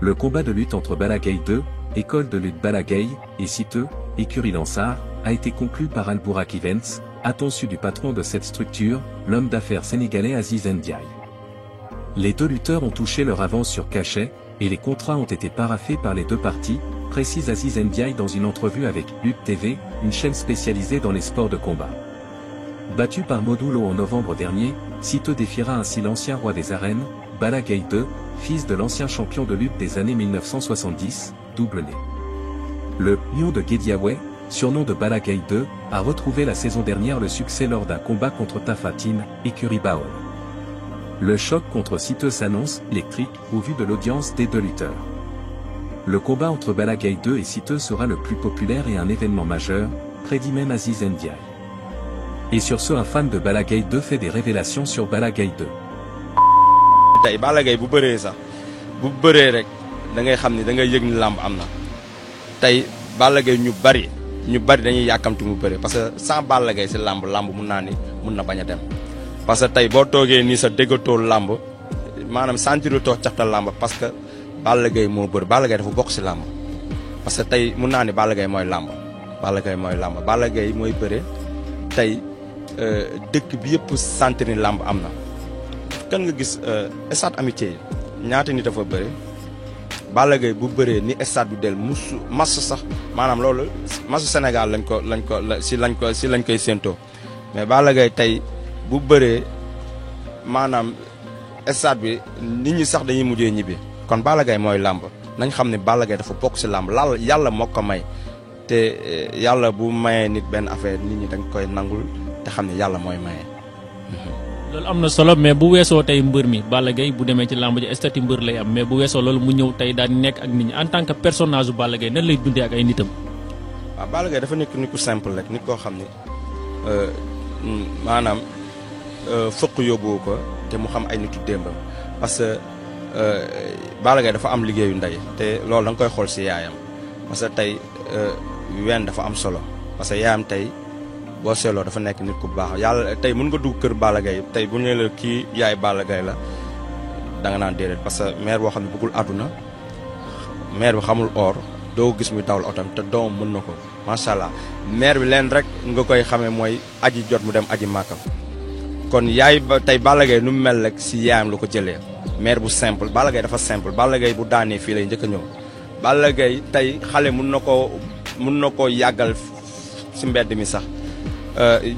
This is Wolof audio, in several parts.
Le combat de lutte entre Balla Gaye 2, école de lutte Balla Gaye, et Siteu, écurie Lansar, a été conclu par Al Bourak Events, a-t-on su du patron de cette structure, l'homme d'affaires sénégalais Aziz Ndiaye. Les deux lutteurs ont touché leur avance sur cachet, et les contrats ont été paraphés par les deux parties, précise Aziz Ndiaye dans une entrevue avec Lutte TV, une chaîne spécialisée dans les sports de combat. Battu par Modou Lo en novembre dernier, Siteu défiera ainsi l'ancien roi des arènes, Balla Gaye 2, fils de l'ancien champion de lutte des années 1970, double né. Le « lion de Guédiawaye », surnom de Balla Gaye 2, a retrouvé la saison dernière le succès lors d'un combat contre Tapha Tine, écurie Baol. Le choc contre Siteu s'annonce électrique au vu de l'audience des deux lutteurs. Le combat entre Balla Gaye 2 et Siteu sera le plus populaire et un événement majeur, prédit même Aziz Ndiaye. Et sur ce, un fan de Balla Gaye 2 fait des révélations sur Balla Gaye 2. Tay Balla Gaye bu bëree sax bu bëree rek da ngay xam ni da ngay yëg ni làmb am na tey Balla Gaye ñu bari dañuy yàkkamti mu bëree parce que sans Balla Gaye si làmb mun naa ni mun na bañ a dem parce que tey boo toogee nii sa déggatoo làmb maanaam sentirutoo caxtal làmb parce que Balla Gaye moo bëri Balla Gaye dafa bokk si làmb parce que tey mun naa ni Balla Gaye mooy làmb Balla Gaye mooy làmb Balla Gaye mooy bëre tey dëkk bi yëpp sentir ni làmb am na. kan nga gis stade amitié yi ñaata nit dafa bëri Balla Gaye bu bëree ni stade bi del mas sax maanaam loolu masu Sénégal lañ koy séentoo mais Balla Gaye tey bu bëree maanaam stade bi nit ñi sax dañuy mujjee ñibbi kon Balla Gaye mooy làmb nañ xam ne Balla Gaye dafa bokk si làmb laal yàlla moo ko may te yàlla bu mayee nit benn affaire nit ñi dañ koy nangul te xam ne yàlla mooy maye. loolu am na solo mais bu weesoo tey mbër mi Balla Gaye bu demee ci làmb ji statut mbër lay am mais bu weesoo loolu mu ñëw tey daal di nekk ak nit ñi en tant que personnage bu Balla Gaye nan lay dundee ak ay nitam. waaw Balla Gaye dafa nekk nit ku simple rek nit koo xam ni maanaam fëq yóbbu ko te mu xam ay nitu démbam parce que Balla Gaye dafa am liggéeyu ndey te loolu da nga koy xool si yaayam parce que tey ween dafa am solo parce que yaayam tey. boo seetloo dafa nekk nit ku baax yàlla tey mën nga dugg kër Balla Gaye tey bu ñu la kii yaay Balla Gaye la da nga naan déedéet parce que mère boo xam ne bëggul àdduna mère bi xamul or doo gis muy dawal otam te doom mën na ko macha allah mère bi leen rek nga koy xamee mooy aji jot mu dem aji màkkam kon yaay ba tey Balla Gaye nu mu mel rek si yaayam lu ko jëlee mère bu simple Balla Gaye dafa simple Balla Gaye bu daanee fii lay njëkk a ñëw Balla Gaye tey xale mun na koo yàggal si mbedd mi sax.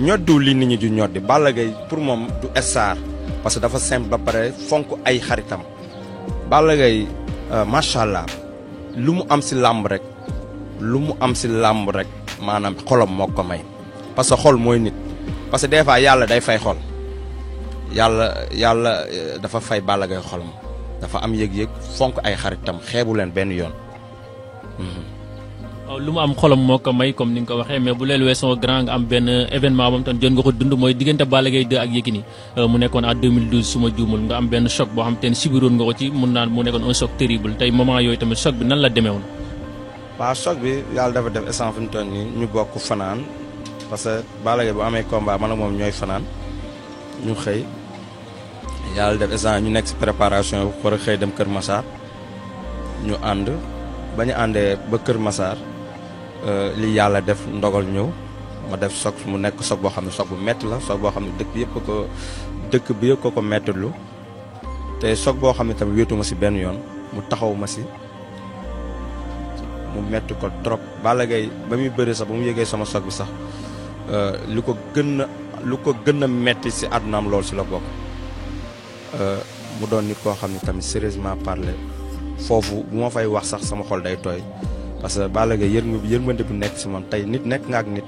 ñoddu li nit ñi du ñoddi Balla Gaye pour moom du star parce que dafa simple ba pare fonk ay xaritam Balla Gaye macha allah lu mu am si làmb rek maanaam xolam moo ko may parce que xol mooy nit parce que des fois yàlla day fay xol yàlla dafa fay Balla Gaye xolam dafa am yëg-yëg fonk ay xaritam xeebu leen benn yoon. waaw lu mu am xolam moo ko may comme ni nga ko waxee mais bu leen weesoo grand nga am benn événement bam tan jot nga ko dund mooy diggante Balla Gaye 2 ak Yékini mu nekkoon en 2012 su ma juumul nga am benn choc boo xam te ne sibiroon nga ko ci mun naan mu nekkoon un choc terrible tey moment yooyu tamit choc bi nan la demee woon. waaw choc bi yàlla dafa def instant fi mu toll nii ñu bokk fanaan parce que Balla Gaye bu amee combat man ak moom ñooy fanaan ñu xëy yàlla def instant ñu nekk si préparation war a xëy dem Kër Massar ñu ànd ba ñu àndee ba Kër Massar. li yàlla def ndogal ñëw ma def soog mu nekk soog boo xam ne soog bu métti la soog boo xam ne dëkk bi yëpp ko méttilu te soog boo xam ne tamit wéetu ma si benn yoon mu taxaw ma si mu métti ko trop Balla Gaye ba muy bëri sax ba mu yëgee sama soog bi sax lu ko gën a métti si àddunaam loolu si la bokk mu doon nit koo xam ne tamit sérieusement parler foofu bu ma fay wax sax sama xol day tooy parce que Balla Gaye yërmande bu nekk si moom tey nit nekk nga ak nit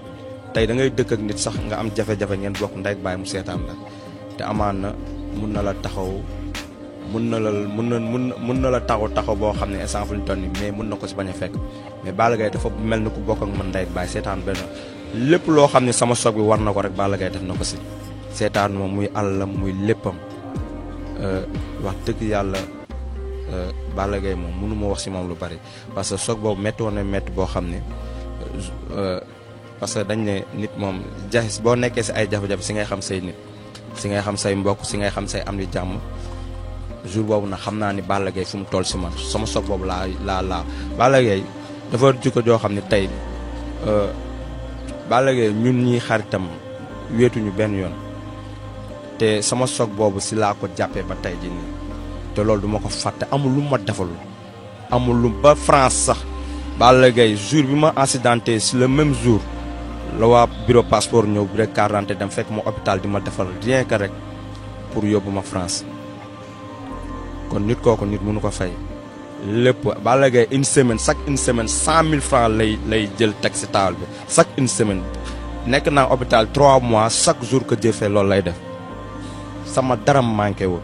tey da ngay dëkk ak nit sax nga am jafe-jafe ngeen bokk ndey ak baay mu seetaan la te amaan na mun na la taxaw mun na la taxaw boo xam ne instant fu ñu toll nii mais mun na ko si bañ a fekk mais Balla Gaye dafa mel ni ku bokk ak man ndey ak baay seetaan benn lépp loo xam ne sama soog bi war na ko rek Balla Gaye def na ko si seetaan moom muy àllam muy léppam wax dëgg yàlla Balla Gaye moom mënu ma wax si moom lu bari parce que soog boobu métti woon na métti boo xam ne parce que dañ ne nit moom boo nekkee si ay jafe-jafe si ngay xam say nit si ngay xam say mbokk si ngay xam say am di jàmm jour boobu nag xam naa ni Balla Gaye fu mu toll si man sama soog boobu laa Balla Gaye dafa jikko joo xam ne tey Balla Gaye ñun ñi xaritam wéetuñu benn yoon te sama soog boobu si laa ko jàppee ba tey jii nii te loolu duma ko fàtte amul lu ma defalul amul lu ba France sax Balla Gaye jour bi ma accidenté si le même jour la waa bureau passeport ñëw bi rek carte d'identité dem fekk ma hôpital di ma defal rien que rek pour yóbbu ma France kon nit kooku nit mënu ko fay lépp Balla Gaye chaque une semaine 100 000 francs lay jël teg si taal bi chaque une semaine nekk naa hôpital 3 mois chaque jour que jëfee loolu lay def sama dara manqué wul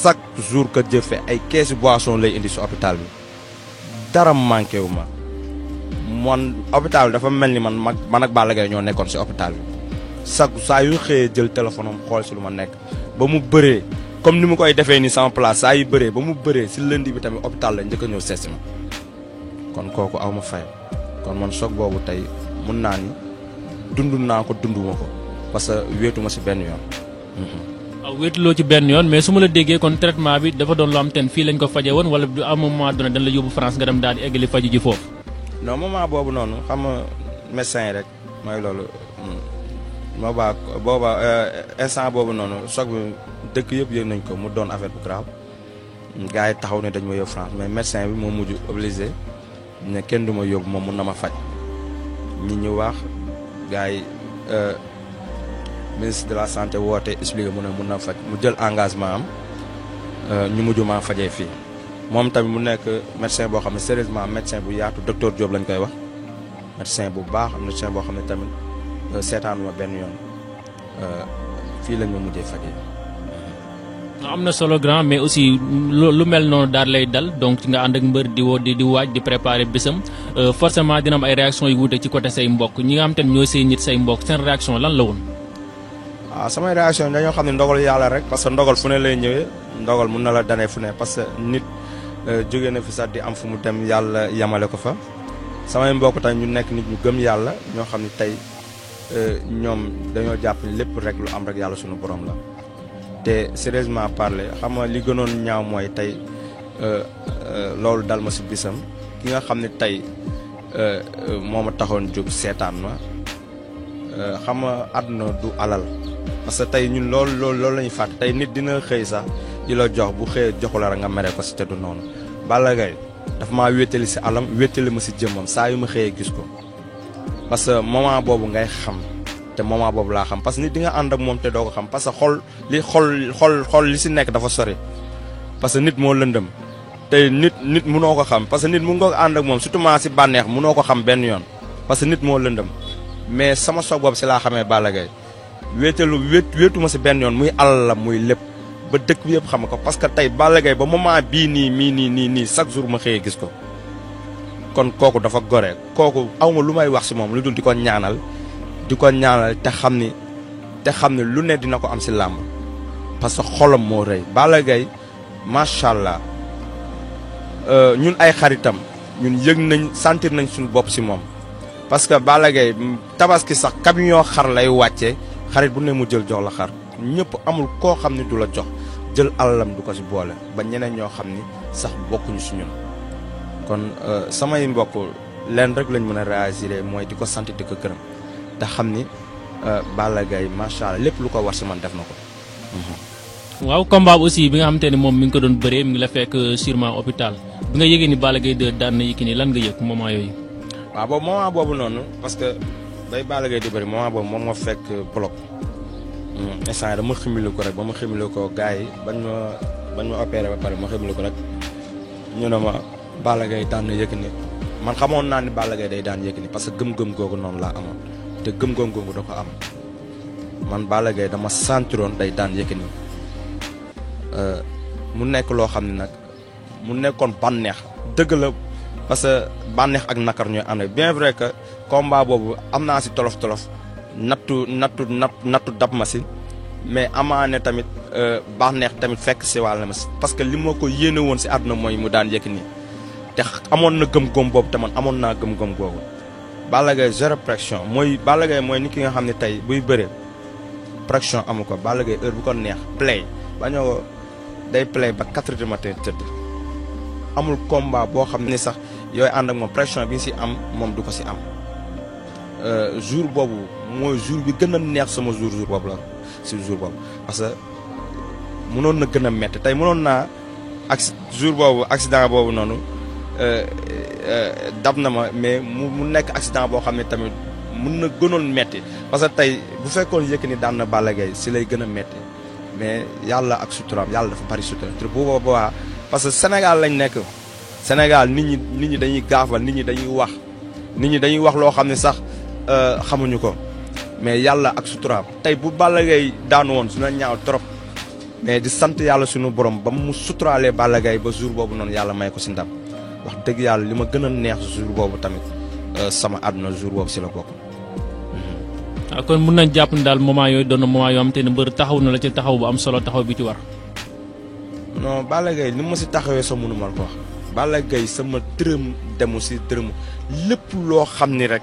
chaque jour que jëfee ay keesi boisson lay indi si hôpital bi dara manqué wu ma man hôpital bi dafa mel ni man ak Balla Gaye ñoo nekkoon si hôpital bi chaque saa yu xëyee jël téléphone am xool si lu ma nekk ba mu bëree comme ni mu koy defee ni sama place saa yu bëree ba mu bëree si lundi bi tamit hôpital la njëkk a ñëw seesi ma kon kooku aw ma fay kon man choc boobu tey mun naa ni dund naa ko dunduma ko parce que wéetuma si benn yoon. waaw wéetuloo ci benn yoon mais su ma la déggee kon traitement bi dafa doon loo am ten fii lañ ko faje woon wala à un moment donné dañ la yóbbu France nga dem daal di eggali faju ji foofu. non moment boobu noonu xam nga médecin yi rek mooy loolu booba instant boobu noonu choc bi dëkk yëpp yëg nañ ko mu doon affaire bu grave gars yi taxaw ne dañ ma yóbbu France mais médecin bi moo mujj obligé ne kenn du ma yóbbu moom mun na ma faj ñi ñu wax gars yi ministre de la santé woote expliqué mu ne mun na faj mu jël engagement am ñu mujj maa fajee fii moom tamit mu nekk médecin boo xam ne sérieusement médecin bu yaatu docteur Diop lañ koy wax médecin bu baax médecin boo xam ne tamit seetaanuma benn yoon fii lañ ma mujjee fajee. am na solo grand mais aussi lu mel noonu daal lay dal donc nga ànd ak mbër di waaj di préparer bésam forcément dina am ay réaction yu wuute ci côté say mbokk ñi nga xam te ne ñooy say nit say mbokk seen réaction lan la woon. waaw samay réaction dañoo xam ne ndogal yàlla rek parce que ndogal fu ne lay ñëwee ndogal mun na la danee fu ne parce que nit jóge na fi sax di am fu mu dem yàlla yamale ko fa samay mbokk tamit ñu nekk nit ñu gëm yàlla ñoo xam ne tey ñoom dañoo jàpp lépp rek lu am rek yàlla suñu borom la te sérieusement parler xam nga li gënoon ñaaw mooy tey loolu dal ma si bisam ki nga xam ne tey moo ma taxoon jóg seetaan ma xam nga àdduna du alal parce que tey ñun loolu la ñuy fàtte tey nit dina xëy sax di la jox bu xëyee joxu la rek nga mere ko si te du noonu Balla Gaye dafa maa wéttali si alam wéttali ma si jëmmam saa yu ma xëyee gis ko parce que moment boobu ngay xam te moment boobu laa xam parce que nit di nga ànd ak moom te doo ko xam parce que xol li si nekk dafa sori parce que nit moo lëndëm te nit mënoo ko xam parce que nit mu nga ànd ak moom surtout maa si bànneex mënoo ko xam benn yoon parce que nit moo lëndëm mais sama soog boobu si laa xamee Balla Gaye wéetuma si benn yoon muy alal la muy lépp ba dëkk bi yëpp xam ko parce que tey Balla Gaye ba moment bii nii chaque jour ma xëyee gis ko kon kooku dafa gore kooku awma lu may wax si moom lu dul di ko ñaanal te xam ni lu ne dina ko am si làmb parce que xolam moo rëy Balla Gaye macha allah ñun ay xaritam ñun yëg nañ sentir nañ suñu bopp si moom parce que Balla Gaye tabaski sax camion xar lay wàcce xarit bu ne mu jël jox la xar ñëpp amul koo xam ni du la jox jël alalam du ko si boole ba ñeneen ñoo xam ni sax bokkuñu si ñun kon samay mbokk leen rek lañ mën a réagir mooy di ko sant di ko gërëm te xam ni Balla Gaye macha allah lépp lu ko war si man def na ko. waaw combat aussi bi nga xamante ne moom mi ngi ko doon bëree mi ngi la fekk sûrement hôpital bi nga yëgee ni Balla Gaye 2 daan na Yékini lan nga yëg moment yooyu. waaw boobu moment boobu noonu parce que bay Balla Gaye di bëri moment boobu moom moo fekk bloc instant yii dama ximili ko rek ba ma ximili ko gars yi bañ ma opéré ba pare ma ximili ko rek ñu ne ma Balla Gaye daan na Yékini man xamoon naa ni Balla Gaye day daan Yékini parce que gëm-gëm googu noonu laa amoon te gëm-gëm googu da ko am man Balla Gaye dama sentiroon day daan Yékini mu nekk loo xam ne nag mu nekkoon bànneex dëgg la parce que bànneex ak nakar ñooy ànd bien vrai que combat boobu am naa si tolof-tolof nattu dab ma si mais amaane tamit bànneex tamit fekk si wàll ma si parce que li ma ko yéene woon si àdduna mooy mu daan Yékini te amoon na gëm-gëm boobu te man amoon naa gëm-gëm googu Balla Gaye zéro pression mooy Balla Gaye mooy nit ki nga xam ne tey buy bëree pression amu ko Balla Gaye heure bu ko neex play day play ba 4 heures du matin tëdd amul combat boo xam ne sax yooyu ànd ak moom pression bi si am moom du ko si am jour boobu mooy jour bi gën a neex sama jour boobu la si jour boobu parce que mënoon na gën a métti tey mënoon naa ak jour boobu accident boobu noonu dab na ma mais mu nekk accident boo xam ne tamit mën na gënoon métti parce que tey bu fekkoon Yékini daan na Balla Gaye si lay gën a métti mais yàlla ak suturaam yàlla dafa bari sutura te bu boobaa parce que Sénégal lañ nekk Sénégal nit ñi dañuy gaafal nit ñi dañuy wax loo xam ne sax xamuñu ko mais yàlla ak suturaam tey bu Balla Gaye daan woon dina ñaaw trop mais di sant yàlla suñu borom ba mu suturaalee Balla Gaye ba jour boobu noonu yàlla may ko si ndam wax dëgg yàlla li ma gën a neex jour boobu tamit sama àdduna jour boobu si la bokk. kon mun nañ jàpp ne daal moment yooyu doon na moment yoo xam te ne mbër taxaw na la ci taxaw bu am solo taxaw bi ci war. non Balla Gaye ni ma si taxawee sa mënu ma ko wax Balla Gaye sama dërëm demu si dërëm lépp loo xam ni rek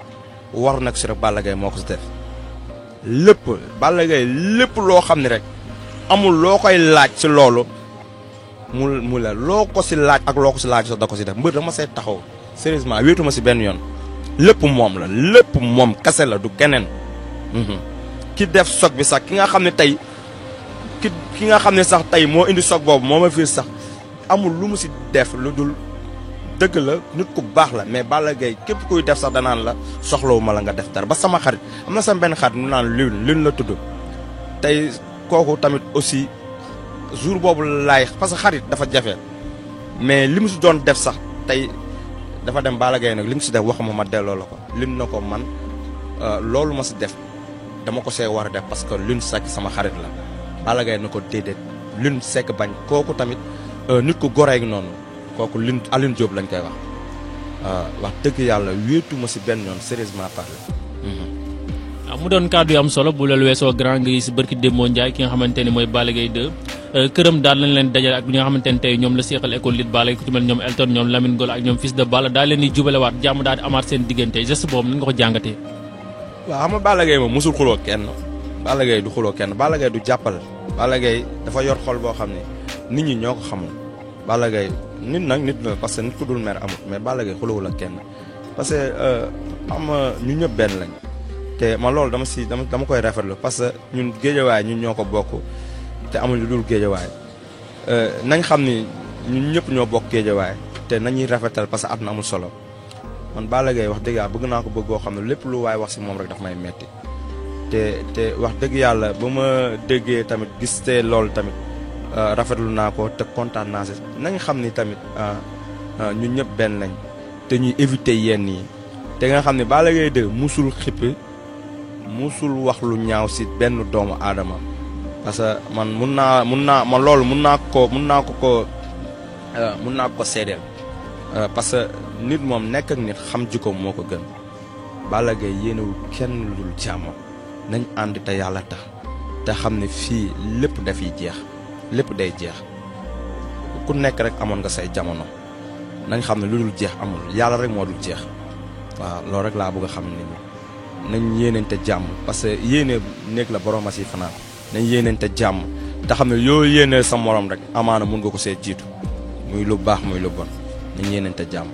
war nag si rek Balla Gaye moo ko si def lépp Balla Gaye lépp loo xam ni rek amul loo koy laaj si loolu mu la loo ko si laaj ak loo ko si laaj sax da ko si def mbër dama see taxaw sérieusement wéetu ma si benn yoon lépp moom la lépp moom kase la du keneen. ki def soog bi sax ki nga xam ne tey ki nga xam ne sax tey moo indi soog boobu moo ma fii sax amul lu mu si def lu dul dëgg la nit ku baax la mais Balla Gaye képp kuy def sax danaan la soxlawu ma la nga def dara ba sama xarit am na sama benn xarit mu naan lun la tudd tey kooku tamit aussi jour boobu laay parce que xarit dafa jafe mais li mu si doon def sax tey dafa dem Balla Gaye nag li mu si def waxuma ma delloo la ko lim na ko man loolu ma si def dama ko see war a def parce que Lune Seck sama xarit la Balla Gaye na ko déedéet Lune Seck bañ kooku tamit nit ku goreeg noonu kooku Alioune Diop lañ koy wax dëgg yàlla wéetu ma si benn yoon sérieusement parlé. mu doon kàddu yu am solo bu loolu weesoo grand nga gis barki Demba Ndiaye ki nga xamante ne mooy Balla Gaye 2 këram daal lañ leen dajale ak ñi nga xamante ne tey ñoom la seexal école lit Balla ku ci mel ñoom Elton ñoom Lamine Golo ak ñoom fils de Balla daal leen di jubalewaat jàmm daal di amaat seen diggante geste boobu nan nga ko jàngatee. waaw xam nga Balla Gaye moom mosul xuloo kenn Balla Gaye du xuloo kenn Balla Gaye du jàppal Balla Gaye dafa yor xol boo xam ne nit ñi ñoo ko xamul Balla Gaye nit nag nit la parce que nit ku dul mer amut mais Balla Gaye xulawul ak kenn parce que am ñu ñëpp benn lañ te man loolu dama koy rafetlu parce que ñun géejawaay ñun ñoo ko bokk te amul lu dul géejawaay nañ xam ni ñun ñëpp ñoo bokk géejawaay te nañuy rafetal parce que at na amul solo man Balla Gaye wax dëgg yàlla bëgg naa ko bëgg koo xam ne lépp lu waay wax si moom rek daf may metti te wax dëgg yàlla ba ma déggee tamit gis te loolu tamit rafetlu naa ko te kontaan naa si nañ xam ni tamit ñun ñëpp benn lañ te ñuy éviter yenn yi te nga xam ne Balla Gaye 2 musul xippi musul wax lu ñaaw si benn doomu aadama parce que man mun naa loolu mun naa ko seedeel parce que nit moom nekk ak nit xam jikkoom moo ko gën Balla Gaye yéenewul kenn lu dul jàmm nañ ànd te yàlla tax te xam ne fii lépp dafiy jeex lépp day jeex ku nekk rek amoon nga say jamono nañ xam ne lu dul jeex amul yàlla rek moo dul jeex waaw loolu rek laa bëgg a xam ne nañ yéeneente jàmm parce que yéene néeg la borom a si fanaan nañ yéeneente jàmm te xam ne yoo yéenee sa morom rek amaana mun nga ko see jiitu muy lu baax muy lu bon nañ yéeneente jàmm.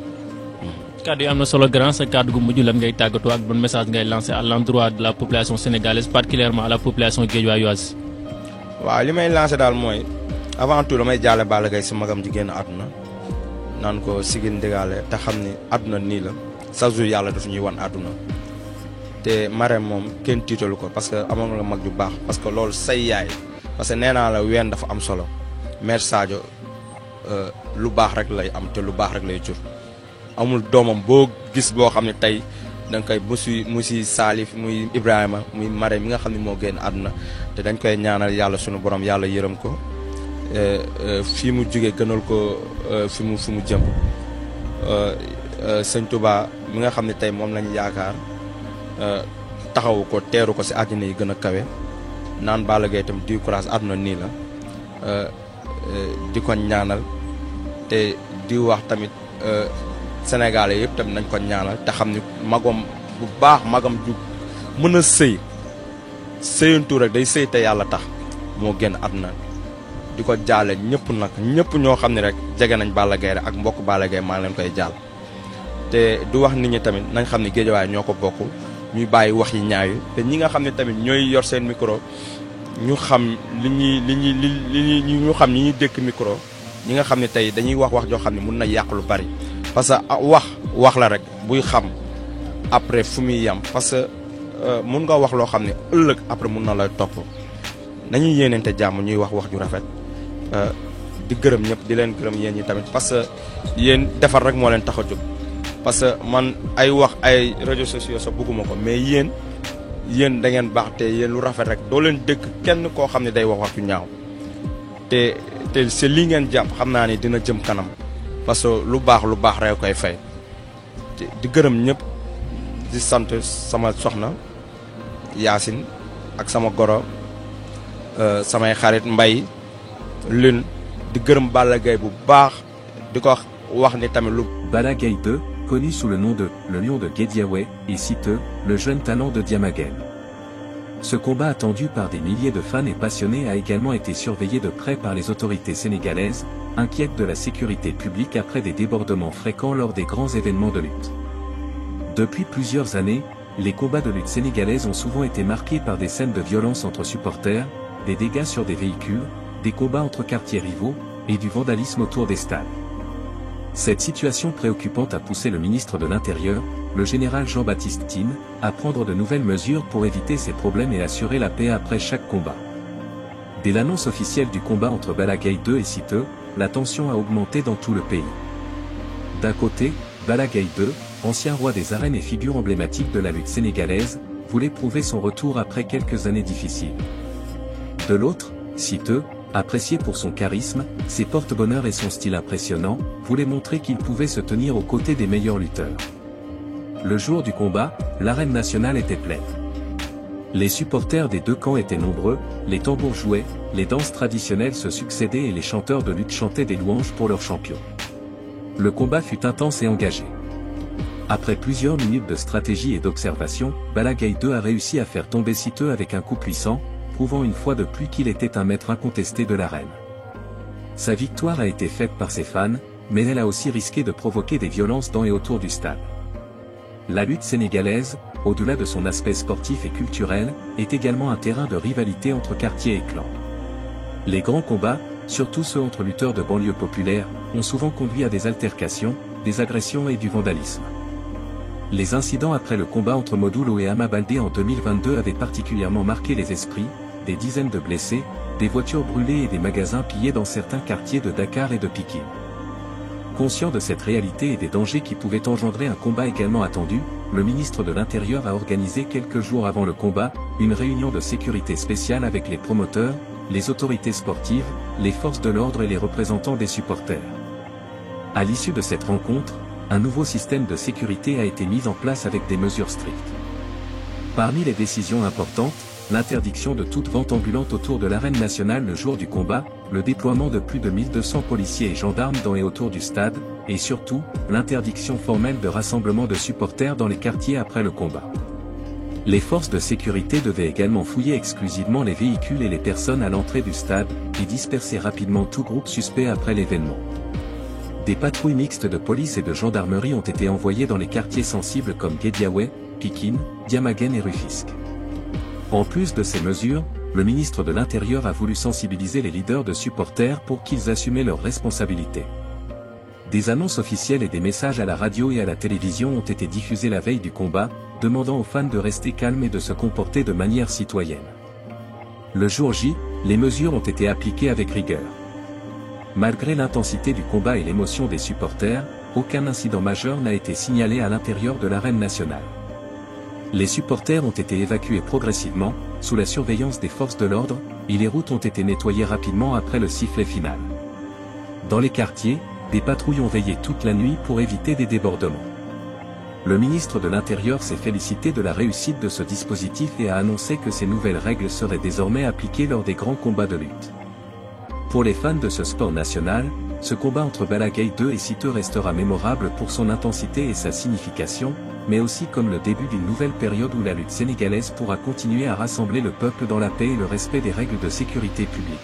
kàddu yi am na solo grand sa kàddu gu mujj lan ngay tàggatoo ak bon message ngay lancé à l'endroit de la population sénégalaise particulièrement à la population guédiawayoise. waaw li may lancé daal mooy avant tout damay jaale Balla Gaye si magam ji génn àdduna naan ko sigin ndigaale te xam ni àdduna nii la chaque jour yàlla daf ñuy wan àdduna te Marème moom kenn tiitalu ko parce que amoon nga mag ju baax parce que loolu say yaay parce que nee naa la ween dafa am solo mère Sadio lu baax rek lay am te lu baax rek lay jur amul doomam boo gis boo xam ne tey da nga koy musi Salif muy Ibrahima muy Marème mi nga xam ne moo génn àdduna te dañ koy ñaanal yàlla sunu borom yàlla yërëm ko fii mu jógee gënal ko fi mu jëm sëñ Touba mi nga xam ne tey moom lañu yaakaar taxawu ko teeru ko si àddina yi gën a kawe naan Balla Gaye itam di courage àdduna nii la di ko ñaanal te di wax tamit Sénégalais yëpp tamit nañ ko ñaanal te xam ni magom bu baax magam ju mën a sëyantu rek day sëy te yàlla tax moo génn àdduna di ko jaale ñëpp nag ñëpp ñoo xam ne rek jege nañ Balla Gaye rek ak mbokk Balla Gaye maa ngi leen koy jaal te du wax nit ñi tamit nañ xam ne Guédiawaye ñoo ko bokk ñuy bàyyi wax yi ñaayu te ñi nga xam ne tamit ñooy yor seen micro ñu xam ñu xam ñi ñuy dékk micro ñi nga xam ne tey dañuy wax joo xam ne mun na yàq lu bari parce que wax la rek buy xam après fu muy yam parce que mun nga wax loo xam ne ëllëg après mun na lay topp nañuy yéeneente jàmm ñuy wax ju rafet di gërëm ñëpp di leen gërëm yéen ñi tamit parce que yéen defar rek moo leen tax a jóg parce que man ay wax ay réseaux sociaux sax bëgguma ko mais yéen da ngeen baax te yéen lu rafet rek doo leen dëkk kenn koo xam ne day wax ju ñaaw te c'est lii ngeen jàpp xam naa ni dina jëm kanam parce que lu baax rek koy fay di gërëm ñëpp di sant sama soxna Yacine ak sama goro samay xarit Mbay Lune di gërëm Balla Gaye bu baax di ko wax ni tamit lu. Balla Gaye 2, connu sous le nom de le Lion de Guédiawaye, et Siteu, le jeune talent de Diamaguène. Ce combat attendu par des milliers de fans et passionnés a également été surveillé de près par les autorités sénégalaises, inquiètes de la sécurité publique après des débordements fréquents lors des grands événements de lutte. Depuis plusieurs années, les combats de lutte sénégalaises ont souvent été marqués par des scènes de violence entre supporters, des dégâts sur des véhicules, des combats entre quartiers rivaux, et du vandalisme autour des stades. Cette situation préoccupante a poussé le ministre de l'Intérieur, le général Jean-Baptiste Tine, à prendre de nouvelles mesures pour éviter ces problèmes et assurer la paix après chaque combat. Dès l'annonce officielle du combat entre Balla Gaye 2 et Siteu, la tension a augmenté dans tout le pays. D'un côté, Balla Gaye 2, ancien roi des arènes et figure emblématique de la lutte sénégalaise, voulait prouver son retour après quelques années difficiles. De l'autre, Siteu, apprécié pour son charisme, ses porte-bonheur et son style impressionnant, voulait montrer qu'il pouvait se tenir aux côtés des meilleurs lutteurs. Le jour du combat, l'arène nationale était pleine. Les supporters des deux camps étaient nombreux, les tambours jouaient, les danses traditionnelles se succédaient et les chanteurs de lutte chantaient des louanges pour leurs champions. Le combat fut intense et engagé. Après plusieurs minutes de stratégie et d'observation, Balla Gaye 2 a réussi à faire tomber Siteu avec un coup puissant, prouvant une fois de plus qu'il était un maître incontesté de l'arène. Sa victoire a été faite par ses fans, mais elle a aussi risqué de provoquer des violences dans et autour du stade. La lutte sénégalaise, au-delà de son aspect sportif et culturel, est également un terrain de rivalité entre quartiers et clans. Les grands combats, surtout ceux entre lutteurs de banlieue populaire, ont souvent conduit à des altercations, des agressions et du vandalisme. Les incidents après le combat entre Modulo et Ama Baldé en 2022 avaient particulièrement marqué les esprits, des dizaines de blessés, des voitures brûlées et des magasins pillés dans certains quartiers de Dakar et de Pikine. Conscient de cette réalité et des dangers qui pouvaient engendrer un combat également attendu, le ministre de l'Intérieur a organisé quelques jours avant le combat, une réunion de sécurité spéciale avec les promoteurs, les autorités sportives, les forces de l'ordre et les représentants des supporters. À l'issue de cette rencontre, un nouveau système de sécurité a été mis en place avec des mesures strictes. Parmi les décisions importantes, l'interdiction de toute vente ambulante autour de l'arène nationale le jour du combat, le déploiement de plus de 1200 policiers et gendarmes dans et autour du stade, et surtout, l'interdiction formelle de rassemblement de supporters dans les quartiers après le combat. Les forces de sécurité devaient également fouiller exclusivement les véhicules et les personnes à l'entrée du stade, et disperser rapidement tout groupe suspect après l'événement. Des patrouilles mixtes de police et de gendarmerie ont été envoyées dans les quartiers sensibles comme Guédiawaye, Pikine, Diamaguène et Rufisque. En plus de ces mesures, le ministre de l'Intérieur a voulu sensibiliser les leaders de supporters pour qu'ils assumaient leurs responsabilités. Des annonces officielles et des messages à la radio et à la télévision ont été diffusés la veille du combat, demandant aux fans de rester calmes et de se comporter de manière citoyenne. Le jour J, les mesures ont été appliquées avec rigueur. Malgré l'intensité du combat et l'émotion des supporters, aucun incident majeur n'a été signalé à l'intérieur de l'arène nationale. Les supporters ont été évacués progressivement, sous la surveillance des forces de l'ordre, et les routes ont été nettoyées rapidement après le sifflet final. Dans les quartiers, des patrouilles ont veillé toute la nuit pour éviter des débordements. Le ministre de l'Intérieur s'est félicité de la réussite de ce dispositif et a annoncé que ces nouvelles règles seraient désormais appliquées lors des grands combats de lutte. Pour les fans de ce sport national, ce combat entre Balla Gaye 2 et Siteu restera mémorable pour son intensité et sa signification, mais aussi comme le début d'une nouvelle période où la lutte sénégalaise pourra continuer à rassembler le peuple dans la paix et le respect des règles de sécurité publique.